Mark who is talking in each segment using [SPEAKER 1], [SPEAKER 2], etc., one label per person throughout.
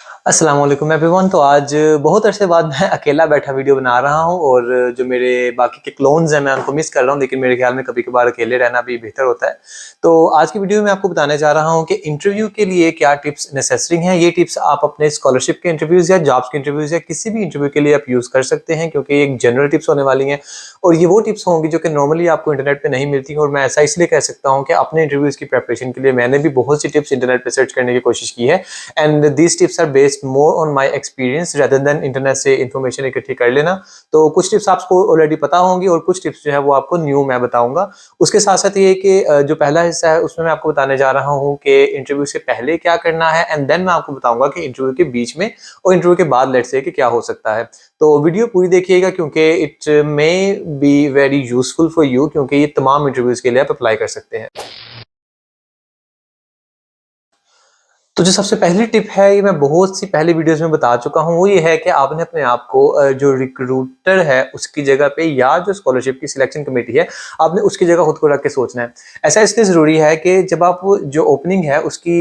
[SPEAKER 1] अस्सलाम वालेकुम एवरीवन। तो आज बहुत अरसे बाद मैं अकेला बैठा वीडियो बना रहा हूँ और जो मेरे बाकी के क्लोन्स हैं मैं उनको मिस कर रहा हूँ, लेकिन मेरे ख्याल में कभी कभार अकेले रहना भी बेहतर होता है। तो आज की वीडियो में आपको बताने जा रहा हूँ कि इंटरव्यू के लिए क्या टिप्स नेसेसरी हैं। ये टिप्स आप अपने स्कॉलरशिप के इंटरव्यूज़ या जॉब्स के इंटरव्यूज़ या किसी भी इंटरव्यू के लिए आप यूज़ कर सकते हैं, क्योंकि एक जनरल टिप्स होने वाली हैं और ये वो टिप्स होंगी जो कि नॉर्मली आपको इंटरनेट पे नहीं मिलती। और मैं ऐसा इसलिए कह सकता हूँ कि अपने इंटरव्यूज़ की प्रिपरेशन के लिए मैंने भी बहुत सी टिप्स इंटरनेट पे सर्च करने की कोशिश की है and these tips are based more on my experience rather than internet से इन्फॉर्मेशन इकट्ठी कर लेना। तो कुछ टिप्स आपको ऑलरेडी पता होंगी और कुछ टिप्स जो है वो आपको न्यू मैं बताऊंगा। उसके साथ साथ ये कि जो पहला हिस्सा है उसमें मैं आपको बताने जा रहा हूँ कि इंटरव्यू से पहले क्या करना है एंड देन मैं आपको बताऊंगा कि इंटरव्यू के बीच में और इंटरव्यू के बाद लेट्स से कि क्या हो सकता है। तो वीडियो पूरी देखिएगा क्योंकि it may be very useful for you, क्योंकि ये तमाम इंटरव्यूज के लिए आप अप्लाई कर सकते हैं। तो जो सबसे पहली टिप है ये मैं बहुत सी पहले वीडियोस में बता चुका हूँ, वो ये है कि आपने अपने आप को जो रिक्रूटर है उसकी जगह पे या जो स्कॉलरशिप की सिलेक्शन कमेटी है आपने उसकी जगह खुद को रख के सोचना है। ऐसा इसलिए ज़रूरी है कि जब आप जो ओपनिंग है उसकी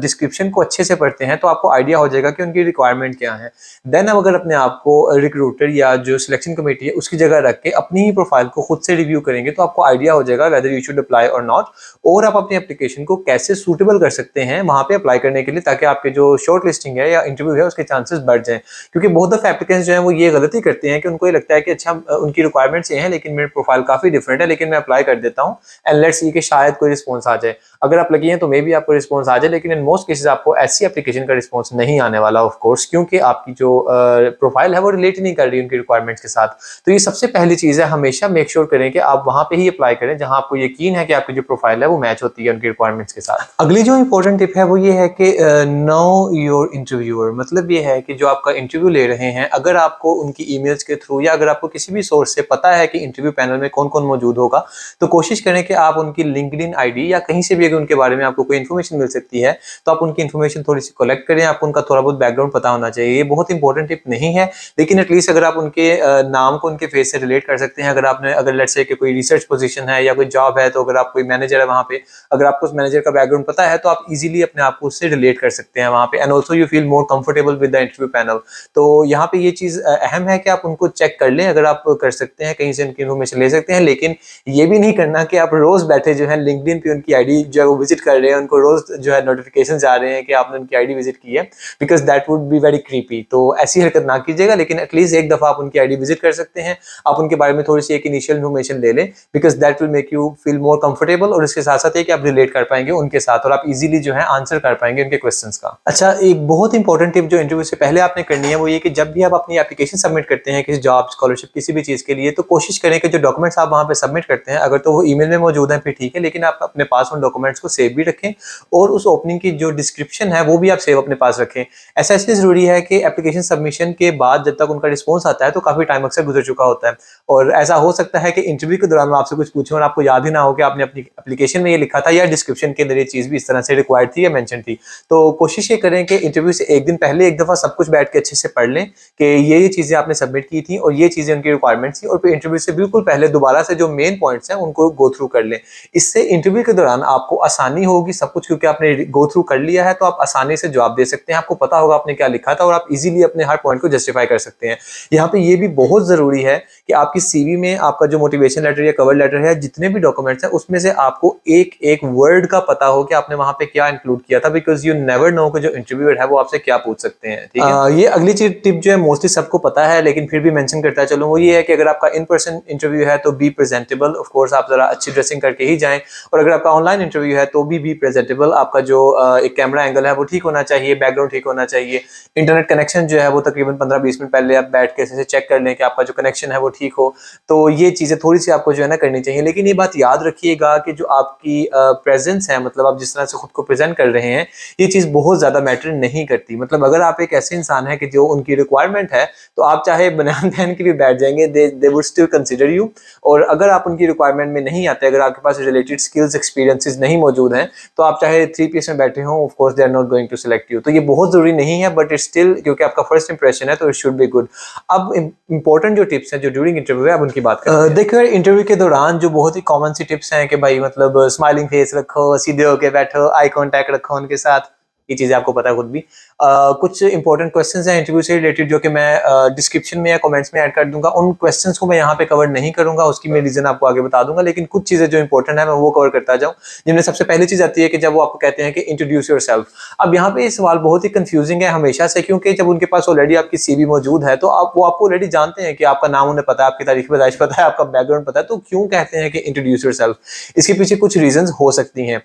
[SPEAKER 1] डिस्क्रिप्शन को अच्छे से पढ़ते हैं तो आपको आइडिया हो जाएगा कि उनकी रिक्वायरमेंट क्या है। देन अब अगर अपने आप को रिक्रूटर या जो सिलेक्शन कमेटी है उसकी जगह रख के अपनी ही प्रोफाइल को खुद से रिव्यू करेंगे तो आपको आइडिया हो जाएगा वेदर यू शुड अप्लाई और नॉट, और आप अपनी एप्लीकेशन को कैसे सूटेबल कर सकते हैं वहां पे अप्लाई करने के लिए, ताकि आपके जो शॉर्ट लिस्टिंग है या इंटरव्यू है उसके चांसेस बढ़ जाएं। क्योंकि बहुत ऑफ एप्लीकेंट्स जो है वो ये गलती करते हैं कि उनको ये लगता है कि अच्छा उनकी रिक्वायरमेंट्स ये हैं लेकिन मेरी प्रोफाइल काफी डिफरेंट है, लेकिन मैं अप्लाई कर देता हूँ एंड लेट्स सी कि शायद कोई रिस्पॉन्स आ जाए। अगर आप लगी हैं तो मे भी आपको रिस्पॉन्स आ जाए, लेकिन इन मोस्ट केसेस आपको ऐसी एप्लीकेशन का रिस्पॉन्स नहीं आने वाला ऑफ कोर्स, क्योंकि आपकी जो प्रोफाइल है वो रिलेट नहीं कर रही उनकी रिक्वायरमेंट्स के साथ। तो ये सबसे पहली चीज है, हमेशा मेक श्योर करें कि आप वहां पे ही अप्लाई करें जहां आपको यकीन है कि आपकी जो प्रोफाइल है वो मैच होती है उनकी रिक्वायरमेंट्स के साथ। अगली जो इंपॉर्टेंट टिप है वो ये है कि नो योर इंटरव्यूअर। मतलब ये है कि जो आपका इंटरव्यू ले रहे हैं, अगर आपको उनकी ईमेल्स के थ्रू या अगर आपको किसी भी सोर्स से पता है कि इंटरव्यू पैनल में कौन कौन मौजूद होगा, तो कोशिश करें कि आप उनकी लिंक्डइन आईडी या कहीं से भी अगर उनके बारे में आपको कोई इन्फॉर्मेशन मिल सकती है तो आप उनकी इन्फॉर्मेशन थोड़ी सी कलेक्ट करें। आपको उनका थोड़ा बहुत बैकग्राउंड पता होना चाहिए। ये बहुत इंपॉर्टेंट टिप नहीं है, लेकिन एटलीस्ट अगर आप उनके नाम को उनके फेस से रिलेट कर सकते हैं। अगर लेट्स से कि कोई रिसर्च पोजीशन है या कोई जॉब है, तो अगर आप कोई मैनेजर है वहां पे, अगर आपको उस मैनेजर का बैकग्राउंड पता है तो आप इजीली अपने आप को उससे रिलेट कर सकते हैं वहां पे and also you feel more comfortable with the interview panel. तो यहाँ पे ये चीज अहम है कि आप उनको चेक कर लें। अगर आप कर सकते हैं कहीं से उनकी इन्फॉर्मेशन ले सकते हैं, लेकिन ये भी नहीं करना कि आप रोज बैठे जो है लिंक्डइन पे उनकी आईडी जो है वो विजिट कर रहे हैं, उनको रोज जो है नोटिफिकेशन आ रहे हैं कि आपने उनकी आईडी विजिट की है, because that would be very creepy. तो ऐसी हरकत ना कीजिएगा, लेकिन एटलीस्ट एक दफा आप उनकी आईडी विजिट कर सकते हैं, आप उनके बारे में थोड़ी सी एक इनिशियल इन्फॉर्मेशन ले लें, because that will make you feel more comfortable. और इसके साथ साथ ये कि आप रिलेट कर पाएंगे उनके साथ और आप इजीली जो है आंसर कर पाएंगे उनके क्वेश्चंस का। अच्छा, एक बहुत इंपॉर्टेंट टिप जो इंटरव्यू से पहले आपने करनी है वो ये कि जब भी आप अपनी एप्लीकेशन सबमिट करते हैं किसी जॉब स्कॉलरशिप किसी भी चीज के लिए, तो कोशिश करें कि जो डॉक्यूमेंट्स आप वहां पे सबमिट करते हैं अगर तो वो ईमेल में मौजूद है फिर ठीक है, लेकिन आप अपने पास उन डॉक्यूमेंट्स को सेव भी रखें और उस ओपनिंग की जो डिस्क्रिप्शन है वो भी आप सेव अपने पास रखें। ऐसा इसलिए जरूरी है कि एप्लीकेशन सबमिशन के बाद जब तक उनका रिस्पॉन्स आता है तो काफी टाइम अक्सर गुजर चुका होता है, और ऐसा हो सकता है कि इंटरव्यू के दौरान आपसे कुछ पूछें और आपको याद ही ना हो कि आपने अपनी एप्लीकेशन में ये लिखा था या डिस्क्रिप्शन के अंदर ये चीज भी इस तरह से रिक्वायर्ड थी या मेंशन थी। तो कोशिश ये करें कि इंटरव्यू से एक दिन पहले एक दफा सब कुछ बैठ के अच्छे से पढ़ लें कि ये चीजें आपने सबमिट की थी और ये चीजें उनकी रिक्वायरमेंट्स थी, और फिर इंटरव्यू से बिल्कुल पहले दोबारा से जो मेन पॉइंट्स हैं उनको गो थ्रू कर लें। इससे इंटरव्यू के दौरान आपको आसानी होगी सब कुछ, क्योंकि आपने गो थ्रू कर लिया है तो आप आसानी से जवाब दे सकते हैं, आपको पता होगा आपने क्या लिखा था और आप इजीली अपने हर पॉइंट को जस्टिफाई कर सकते हैं। यहाँ पे ये भी बहुत जरूरी है कि आपकी सीवी में आपका जो मोटिवेशन लेटर या कवर लेटर है, जितने भी डॉक्यूमेंट्स हैं उसमें से आपको एक एक वर्ड का पता हो कि आपने वहां पे क्या इंक्लूड किया था, बिकॉज यू नेवर नो कि जो इंटरव्यूअर है वो आपसे क्या पूछ सकते हैं। ठीक है, ये अगली चीज टिप जो है मोस्टली सबको पता है लेकिन फिर भी मेंशन करता चलो, वो ये है कि अगर आपका इन पर्सन इंटरव्यू है तो बी प्रेजेंटेबल। ऑफ कोर्स आप जरा अच्छी ड्रेसिंग करके ही जाएं, और अगर आपका ऑनलाइन इंटरव्यू है तो भी प्रेजेंटेबल। आपका जो एक कैमरा एंगल है वो ठीक होना चाहिए, बैकग्राउंड ठीक होना चाहिए, इंटरनेट कनेक्शन जो है वो तकरीबन 15-20 मिनट पहले आप बैठ के ऐसे चेक कर लें कि आपका जो कनेक्शन है वो ठीक हो। तो ये चीजें थोड़ी सी आपको जो है ना करनी चाहिए, लेकिन ये बात याद रखिएगा कि जो आपकी प्रेजेंस है, मतलब आप जिस तरह से खुद को प्रेजेंट कर रहे हैं, ये चीज बहुत ज्यादा मैटर नहीं करती। मतलब अगर आप एक ऐसे इंसान है कि जो उनकी रिक्वायरमेंट है तो आप चाहे बनियान पहन के भी बैठ जाएंगे, they would still consider you. और अगर आप उनकी रिक्वायरमेंट में नहीं आते, अगर आपके पास रिलेटेड स्किल्स एक्सपीरियंसेस नहीं मौजूद हैं, तो आप चाहे 3 पीस में बैठे हो, of course they are not going to select you. तो ये बहुत जरूरी नहीं है, बट इट्स स्टिल, क्योंकि आपका फर्स्ट इंप्रेशन है तो इट शुड बी गुड। अब इंपॉर्टेंट जो टिप्स हैं जो ड्यूरिंग इंटरव्यू है, अब उनकी बात करते हैं। देखिए, इंटरव्यू के दौरान जो बहुत ही कॉमन सी टिप्स हैं कि भाई मतलब स्माइलिंग फेस रखो, सीधे होके बैठो, आई कांटेक्ट रखो उनके साथ। ये चीजें आपको पता है खुद भी। कुछ इंपॉर्टेंट क्वेश्चंस हैं इंटरव्यू से रिलेटेड जो कि मैं डिस्क्रिप्शन में या कमेंट्स में ऐड कर दूंगा। उन क्वेश्चंस को मैं यहाँ पे कवर नहीं करूंगा, उसकी मैं रीजन आपको आगे बता दूंगा, लेकिन कुछ चीजें जो इंपॉर्टेंट है मैं वो कवर करता जाऊँ। जिनमें सबसे पहली चीज आती है कि जब वो आपको कहते हैं कि इंट्रोड्यूस योरसेल्फ। अब यहाँ पे ये सवाल बहुत ही कंफ्यूजिंग है हमेशा से, क्योंकि जब उनके पास ऑलरेडी आपकी सीवी मौजूद है तो वो आपको ऑलरेडी जानते हैं कि आपका नाम उन्हें पता है, आपकी तारीख पैदाइश पता है, आपका बैकग्राउंड पता है, तो क्यों कहते हैं कि इंट्रोड्यूस योरसेल्फ। इसके पीछे कुछ रीजंस हो सकती हैं।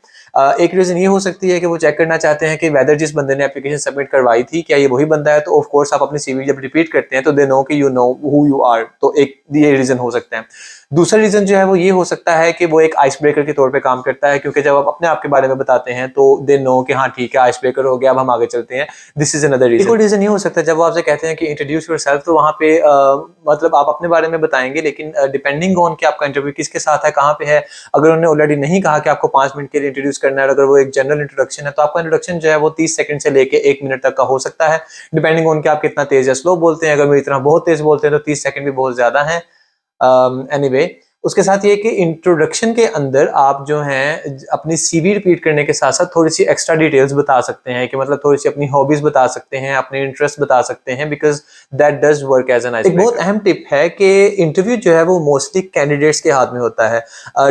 [SPEAKER 1] एक रीजन ये हो सकती है कि वो चेक करना चाहते हैं कि वेदर जिस बंदे ने एप्लीकेशन सबमिट करवाई थी क्या ये वही बंदा है। तो ऑफ कोर्स आप अपनी सीवी जब रिपीट करते हैं तो दे नो कि you know who you are, तो एक ये रीजन हो सकता है। दूसरा रीजन जो है वो ये हो सकता है कि वो एक आइस ब्रेकर के तौर पे काम करता है, क्योंकि जब आप अपने आप के बारे में बताते हैं तो दे नो कि हाँ ठीक है आइस ब्रेकर हो गया, अब हम आगे चलते हैं। This is another reason. एक रीजन ये हो सकता है जब वो आपसे कहते हैं कि इंट्रोड्यूस योरसेल्फ, तो वहाँ पे मतलब आप अपने बारे में बताएंगे, लेकिन डिपेंडिंग ऑन कि आपका इंटरव्यू किसके साथ है, कहाँ पे है। अगर उन्होंने ऑलरेडी नहीं कहा कि आपको 5 मिनट के लिए इंट्रोड्यूस करना है, अगर वो एक जनरल इंट्रोडक्शन है तो आपका इंट्रोडक्शन जो है वो 30 सेकंड से लेके 1 मिनट तक का हो सकता है, डिपेंडिंग ऑन कि आप कितना तेज या स्लो बोलते हैं। अगर मेरी तरह बहुत तेज बोलते हैं तो 30 सेकंड भी बहुत ज्यादा है। एनीवे उसके साथ ये कि इंट्रोडक्शन के अंदर आप जो हैं अपनी सीवी रिपीट करने के साथ साथ थोड़ी सी एक्स्ट्रा डिटेल्स बता सकते हैं, कि मतलब थोड़ी सी अपनी हॉबीज बता सकते हैं, अपने इंटरेस्ट बता सकते हैं, because that does work as an ice breaker. एक बहुत अहम टिप है कि इंटरव्यू जो है वो मोस्टली कैंडिडेट्स के हाथ में होता है,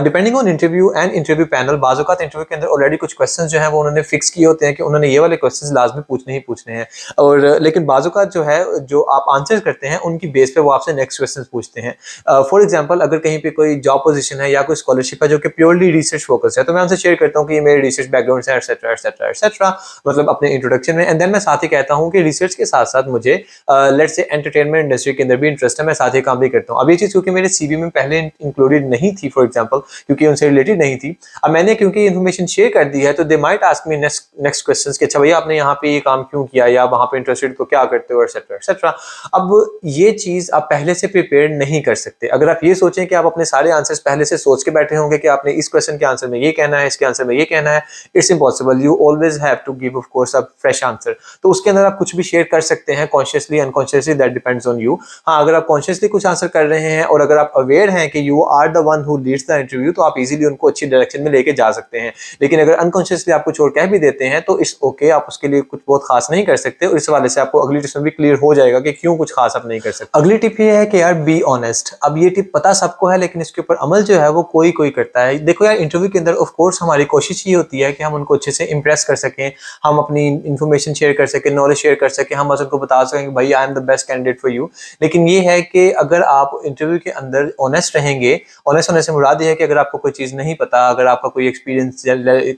[SPEAKER 1] depending on interview and interview panel. बाज़ औक़ात इंटरव्यू के अंदर ऑलरेडी कुछ क्वेश्चन जो है वो उन्होंने फिक्स किए होते हैं कि उन्होंने ये वाले क्वेश्चन लाजमी पूछने ही पूछने हैं, और लेकिन बाज़ औक़ात जो है जो आप आंसर करते हैं उनकी बेस पे वो आपसे नेक्स्ट क्वेश्चन पूछते हैं। फॉर एग्जाम्पल अगर कहीं पे कोई जॉब पोजीशन है या कोई स्कॉलरशिप है जो कि प्योरली रिसर्च फोकस है, तो मैं उनसे शेयर करता हूँ कि ये मेरे रिसर्च बैकग्राउंड है एटसेट्रा एटसेट्रा एटसेट्रा, मतलब अपने इंट्रोडक्शन में। एंड देन मैं साथ ही कहता हूँ कि रिसर्च के साथ साथ मुझे लेट्स से एंटरटेनमेंट इंडस्ट्री के अंदर भी इंटरेस्ट है, मैं साथ ही काम भी करता हूँ। अब ये चीज क्योंकि मेरे सीवी में पहले इंक्लूडेड नहीं थी, फॉर एग्जाम्पल क्योंकि उनसे रिलेटेड नहीं थी, अब मैंने क्योंकि इन्फॉर्मेशन शेयर कर दी है तो they might ask me next question कि अच्छा भैया आपने यहाँ पे ये काम क्यों किया, या वहाँ पे इंटरेस्टेड तो क्या करते हो एटसेट्रा एटसेट्रा। अब ये चीज आप पहले से प्रिपेयर नहीं कर सकते। अगर आप ये सोचें कि आप अपने सारे आंसर्स पहले से सोच के बैठे होंगे कि आपने इस क्वेश्चन के आंसर में ये कहना है, इसके आंसर में ये कहना है, it's impossible. You always have to give of course a fresh answer. तो उसके अंदर आप कुछ भी शेयर कर सकते हैं, consciously unconsciously, that depends on you. हाँ, अगर आप कॉन्शियसली कुछ आंसर कर रहे हैं और अगर आप अवेयर हैं कि you are the one who leads the interview, तो आप इजीली उनको अच्छी डायरेक्शन में लेके जा सकते हैं। लेकिन अगर अनकॉन्शियसली आप कुछ और कह भी देते हैं तो इट्स ओके, आप उसके लिए कुछ बहुत खास नहीं कर सकते, और इस वाले से आपको अगली टिप में भी क्लियर हो जाएगा कि क्यों कुछ खास आप नहीं कर सकते। अगली टिप ये है कि यार बी ऑनेस्ट। अब ये टिप पता सबको है, लेकिन इसके ऊपर अमल जो है वो कोई कोई करता है। देखो यार, इंटरव्यू के अंदर ऑफ कोर्स हमारी कोशिश ये होती है कि हम उनको अच्छे से इंप्रेस कर सकें, हम अपनी इन्फॉर्मेशन शेयर कर सकें, नॉलेज शेयर कर सकें, हम बस उनको बता सकें कि भाई I am the best candidate for you. लेकिन ये है कि अगर आप इंटरव्यू के अंदर ऑनेस्ट रहेंगे, ऑनेस्ट होने से मुराद ये है कि अगर आपको कोई चीज़ नहीं पता, अगर आपका कोई एक्सपीरियंस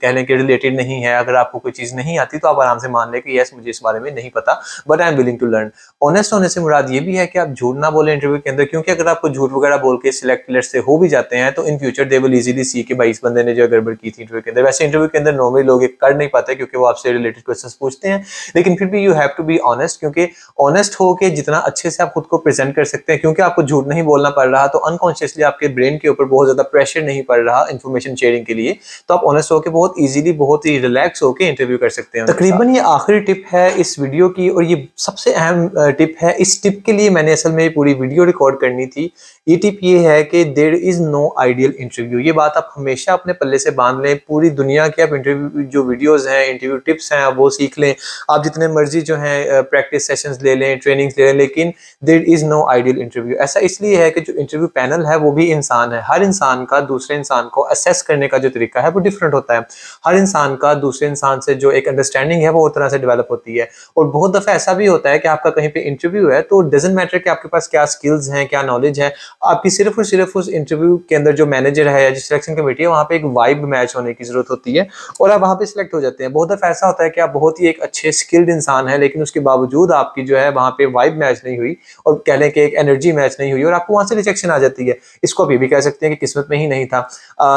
[SPEAKER 1] कह लें कि रिलेटेड नहीं है, अगर आपको कोई चीज़ नहीं आती तो आप आराम से मान लें कि यस मुझे इस बारे में नहीं पता, but I am willing to learn. Honest होने से मुराद ये भी है कि आप झूठ ना बोले इंटरव्यू के अंदर, क्योंकि अगर आपको झूठ वगैरह बोल के सिलेक्ट लिस्ट से हो भी जाते हैं तो in future they will easily सी कि भाई इस बंदे ने जो गड़बड़ की थी इंटरव्यू के अंदर। वैसे इंटरव्यू के अंदर नॉर्मली लोग कर नहीं पाते क्योंकि वो आपसे रिलेटेड क्वेश्चंस पूछते हैं, लेकिन फिर भी you have to be honest, क्योंकि ऑनेस्ट होके जितना अच्छे से आप खुद को प्रेजेंट कर सकते हैं, क्योंकि आपको झूठ नहीं बोलना पड़ रहा, तो अनकॉन्शियसली आपके ब्रेन के ऊपर बहुत ज्यादा प्रेशर नहीं पड़ रहा इन्फॉर्मेशन शेयरिंग के लिए, तो आप ऑनेस्ट होकर बहुत इजीली, बहुत ही रिलैक्स होकर इंटरव्यू कर सकते हैं। तकरीबन ये आखिरी टिप है इस वीडियो की, और ये सबसे अहम टिप है। इस टिप के लिए मैंने असल में पूरी वीडियो रिकॉर्ड करनी थी। ये टिप ये है कि there is no ideal interview. ये बात आप हमेशा अपने पल्ले से बांध लें। पूरी दुनिया के आप इंटरव्यू जो वीडियोस हैं, इंटरव्यू टिप्स हैं, आप वो सीख लें, आप जितने मर्जी जो हैं प्रैक्टिस सेशंस ले लें, ट्रेनिंग्स ले लें, लेकिन there is no ideal interview. ऐसा इसलिए है कि जो इंटरव्यू पैनल है वो भी इंसान है। हर इंसान का दूसरे इंसान को असेस करने का जो तरीका है वो डिफरेंट होता है। हर इंसान का दूसरे इंसान से जो एक अंडरस्टैंडिंग है वो उस तरह से डेवलप होती है। और बहुत दफा ऐसा भी होता है कि आपका कहीं पे इंटरव्यू है तो डजंट मैटर कि आपके पास क्या स्किल्स हैं, क्या नॉलेज है, आपकी सिर्फ और सिर्फ उस इंटरव्यू के अंदर जो मैनेजर है या जो सिलेक्शन कमेटी है वहाँ पे एक वाइब मैच होने की जरूरत होती है और आप वहाँ पे सिलेक्ट हो जाते हैं। बहुत दफा ऐसा होता है कि आप बहुत ही एक अच्छे स्किल्ड इंसान है, लेकिन उसके बावजूद आपकी जो है वहाँ पे वाइब मैच नहीं हुई और कह लें कि एक एनर्जी मैच नहीं हुई और आपको वहाँ से रिजेक्शन आ जाती है। इसको आप ये भी कह सकते हैं कि किस्मत में ही नहीं था।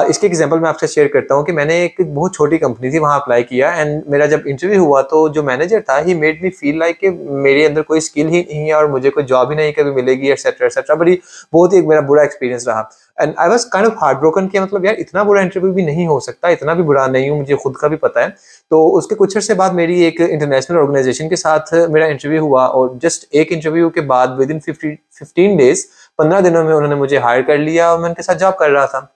[SPEAKER 1] इसके एग्जाम्पल मैं आपसे शेयर करता हूँ कि मैंने एक बहुत छोटी कंपनी थी वहाँ अप्लाई किया, एंड मेरा जब इंटरव्यू हुआ तो जो मैनेजर था he made me feel like कि मेरे अंदर कोई स्किल ही नहीं है और मुझे कोई जॉब ही नहीं कभी मिलेगी एटसेट्रा एटसेट्रा। बड़ी बहुत ही एक मेरा बुरा एक्सपीरियंस रहा and I was kind of heart broken कि मतलब यार इतना बुरा इंटरव्यू भी नहीं हो सकता, इतना भी बुरा नहीं हूँ, मुझे खुद का भी पता है। तो उसके कुछ अर्से बाद मेरी एक इंटरनेशनल ऑर्गेनाइजेशन के साथ मेरा इंटरव्यू हुआ और जस्ट एक इंटरव्यू के बाद विद इन 15 डेज 15 दिनों में उन्होंने मुझे हायर कर लिया और मैं उनके साथ जॉब कर रहा था।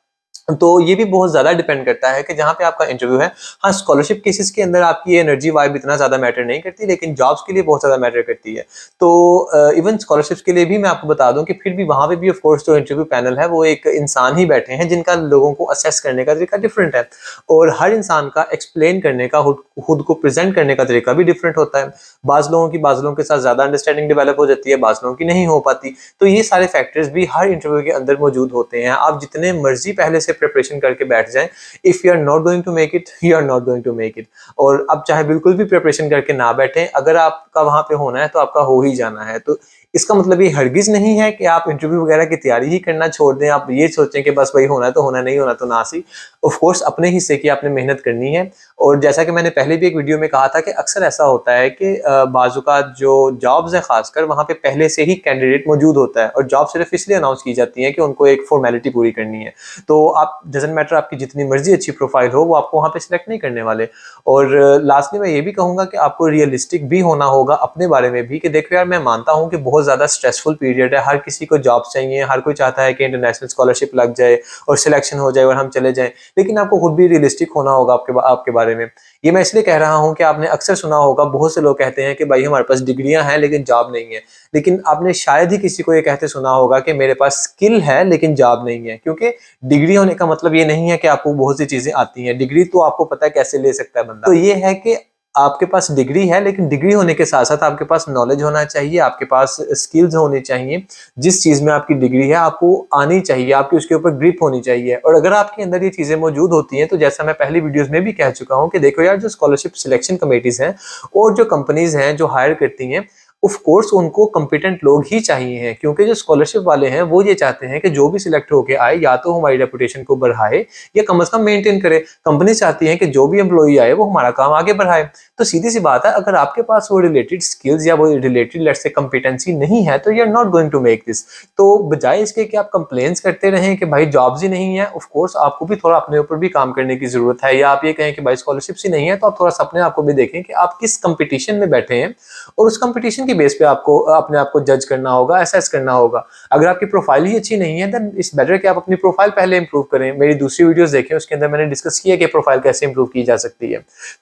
[SPEAKER 1] तो ये भी बहुत ज़्यादा डिपेंड करता है कि जहाँ पे आपका इंटरव्यू है। हाँ, स्कॉलरशिप केसेस के अंदर आपकी ये एनर्जी वाइब इतना ज़्यादा मैटर नहीं करती, लेकिन जॉब्स के लिए बहुत ज़्यादा मैटर करती है। तो इवन स्कॉलरशिप्स के लिए भी मैं आपको बता दूँ कि फिर भी वहाँ पे भी ऑफ कोर्स जो इंटरव्यू पैनल है वो एक इंसान ही बैठे हैं जिनका लोगों को असेस करने का तरीका डिफरेंट है, और हर इंसान का एक्सप्लेन करने का, खुद को प्रेज़ेंट करने का तरीका भी डिफरेंट होता है। बाज़ लोगों के साथ ज़्यादा अंडरस्टैंडिंग डेवलप हो जाती है, बाज़ लोगों की नहीं हो पाती। तो ये सारे फैक्टर्स भी हर इंटरव्यू के अंदर मौजूद होते हैं। आप जितने मर्ज़ी पहले से प्रिपरेशन करके बैठ जाएं, if you are not going to make it, you are not going to make it. और आप चाहे बिल्कुल भी प्रिपरेशन करके ना बैठें, अगर आपका वहां पे होना है तो आपका हो ही जाना है। तो इसका मतलब ये हरगिज नहीं है कि आप इंटरव्यू वगैरह की तैयारी ही करना छोड़ दें, आप ये सोचें कि बस वही होना है तो होना, नहीं होना तो ना सी। ऑफ कोर्स अपने हिस्से की आपने मेहनत करनी है। और जैसा कि मैंने पहले भी एक वीडियो में कहा था कि अक्सर ऐसा होता है कि बाज़-औक़ात जो जॉब्स हैं खासकर, वहाँ पे पहले से ही कैंडिडेट मौजूद होता है, और जॉब सिर्फ इसलिए अनाउंस की जाती है कि उनको एक फॉर्मेलिटी पूरी करनी है। तो आप डज़न्ट मैटर आपकी जितनी मर्जी अच्छी प्रोफाइल हो, वो आपको वहाँ पे सिलेक्ट नहीं करने वाले। और लास्टली मैं ये भी कहूँगा कि आपको रियलिस्टिक भी होना होगा अपने बारे में भी, कि देखो यार, मैं मानता हूँ कि बहुत ज़्यादा स्ट्रेसफुल पीरियड है, हर किसी को जॉब चाहिए, हर कोई चाहता है कि इंटरनेशनल स्कॉलरशिप लग जाए और सिलेक्शन हो जाए और हम चले जाएं, लेकिन आपको खुद भी रियलिस्टिक होना होगा आपके बारे में। ये मैं इसलिए कह रहा हूँ कि आपने अक्सर सुना होगा, बहुत से लोग कहते हैं कि भाई हमारे पास डिग्रियां हैं लेकिन जॉब नहीं है, लेकिन आपने शायद ही किसी को ये कहते सुना होगा कि मेरे पास स्किल है लेकिन जॉब नहीं है। क्योंकि डिग्री होने का मतलब ये नहीं है कि आपको बहुत सी चीजें आती हैं, डिग्री तो आपको पता है कैसे ले सकता है बंदा। तो ये है कि आपके पास डिग्री है, लेकिन डिग्री होने के साथ साथ आपके पास नॉलेज होना चाहिए, आपके पास स्किल्स होनी चाहिए। जिस चीज़ में आपकी डिग्री है आपको आनी चाहिए, आपकी उसके ऊपर ग्रिप होनी चाहिए। और अगर आपके अंदर ये चीज़ें मौजूद होती हैं, तो जैसा मैं पहली वीडियोस में भी कह चुका हूँ कि देखो यार, जो स्कॉलरशिप सिलेक्शन कमेटीज़ हैं और जो कंपनीज़ हैं जो हायर करती हैं, ऑफ कोर्स उनको कॉम्पिटेंट लोग ही चाहिए हैं, क्योंकि जो स्कॉलरशिप वाले हैं वो ये चाहते हैं कि जो भी सिलेक्ट होके आए, या तो हमारी रेपुटेशन को बढ़ाए या कम से कम मेंटेन करे। कंपनी चाहती है कि जो भी एम्प्लॉई आए वो हमारा काम आगे बढ़ाए। तो सीधी सी बात है, अगर आपके पास वो रिलेटेड स्किल्स या वो रिलेटेड लेट्स से कॉम्पिटेंसी नहीं है, तो you are not going to make this. तो बजाय इसके कि आप कंप्लेंट्स करते रहें कि भाई जॉब्स ही नहीं है, ऑफ कोर्स आपको भी थोड़ा अपने ऊपर भी काम करने की जरूरत है। या आप ये कहें कि भाई स्कॉलरशिप्स ही नहीं है, तो आप थोड़ा सा अपने आप को भी देखें कि आप किस कंपटीशन में बैठे हैं, और उस कंपटीशन की बेस पे आपको अपने आप को जज करना होगा, असेस करना होगा। अगर आपकी प्रोफाइल ही अच्छी नहीं है, देन इट्स बेटर कि आप अपनी प्रोफाइल पहले इंप्रूव करें। मेरी दूसरी वीडियोस देखें, उसके अंदर मैंने डिस्कस किया कि प्रोफाइल कैसे इंप्रूव की जा सकती है।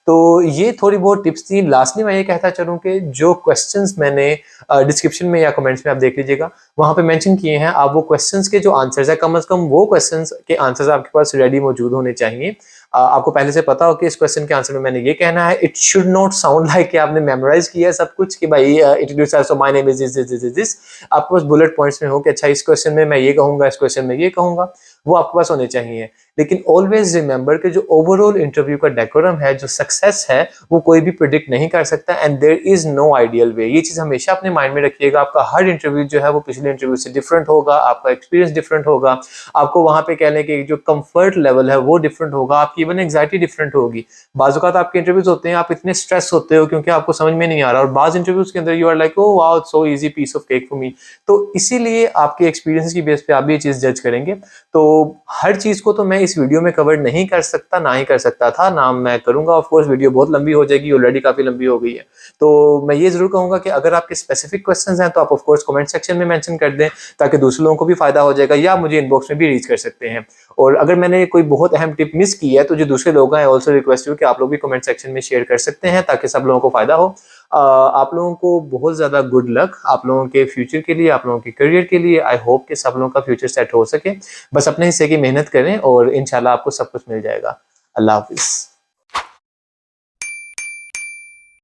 [SPEAKER 1] तो ये थोड़ी बहुत टिप्स थी। लास्टली मैं ये कहता चलूं कि जो क्वेश्चंस मैंने डिस्क्रिप्शन में या कमेंट्स में आप देख लीजिएगा, वहां पे मेंशन किए हैं, आप वो क्वेश्चंस के जो आंसर्स है, कम से कम वो क्वेश्चंस के आंसर्स आपके पास रेडी मौजूद होने चाहिए। आपको पहले से पता हो कि इस क्वेश्चन के आंसर में मैंने ये कहना है। It should not sound like कि आपने मेमोराइज किया है सब कुछ, कि भाई introduce yourself, so my name is this. आपके पास बुलेट पॉइंट्स में हो कि अच्छा इस क्वेश्चन में मैं ये कहूंगा, इस क्वेश्चन में ये कहूंगा, वो आपके पास होने चाहिए। लेकिन ऑलवेज रिमेंबर कि जो ओवरऑल इंटरव्यू का डेकोरम है, जो सक्सेस है, वो कोई भी प्रिडिक्ट नहीं कर सकता, and there is no ideal way. ये चीज हमेशा अपने माइंड में रखिएगा। आपका हर इंटरव्यू जो है वो पिछले इंटरव्यू से डिफरेंट होगा, आपका एक्सपीरियंस डिफरेंट होगा, आपको वहां पे कह लें कि जो कंफर्ट लेवल है वो डिफरेंट होगा, आपकी इवन एंग्जाइटी डिफरेंट होगी। बाज़ औक़ात आपके इंटरव्यूज होते हैं, आप इतने स्ट्रेस होते हो क्योंकि आपको समझ में नहीं आ रहा, और बाज़ इंटरव्यूज के अंदर you are like, oh wow, so easy, piece of cake for me. तो इसीलिए आपके एक्सपीरियंस की बेस पे आप ये चीज जज करेंगे। तो हर चीज को तो मैं इस वीडियो में कवर नहीं कर सकता, ना ही कर सकता था, ना मैं करूंगा। ऑफ कोर्स वीडियो बहुत लंबी हो जाएगी, ऑलरेडी काफी लंबी हो गई है। तो मैं ये जरूर कहूंगा कि अगर आपके स्पेसिफिक क्वेश्चंस हैं तो आप ऑफ कोर्स कमेंट सेक्शन में मेंशन कर दें, ताकि दूसरे लोगों को भी फायदा हो जाएगा, या मुझे इनबॉक्स में भी रीच कर सकते हैं। और अगर मैंने कोई बहुत अहम टिप मिस की है, तो जो दूसरे लोग हैं, ऑल्सो रिक्वेस्ट यू कि आप लोग भी कमेंट सेक्शन में शेयर कर सकते हैं, ताकि सब लोगों को फायदा हो। आप लोगों को बहुत ज़्यादा गुड लक आप लोगों के फ्यूचर के लिए, आप लोगों के करियर के लिए। आई होप कि सब लोगों का फ्यूचर सेट हो सके। बस अपने हिस्से की मेहनत करें और इंशाल्लाह आपको सब कुछ मिल जाएगा। अल्लाह हाफिज़।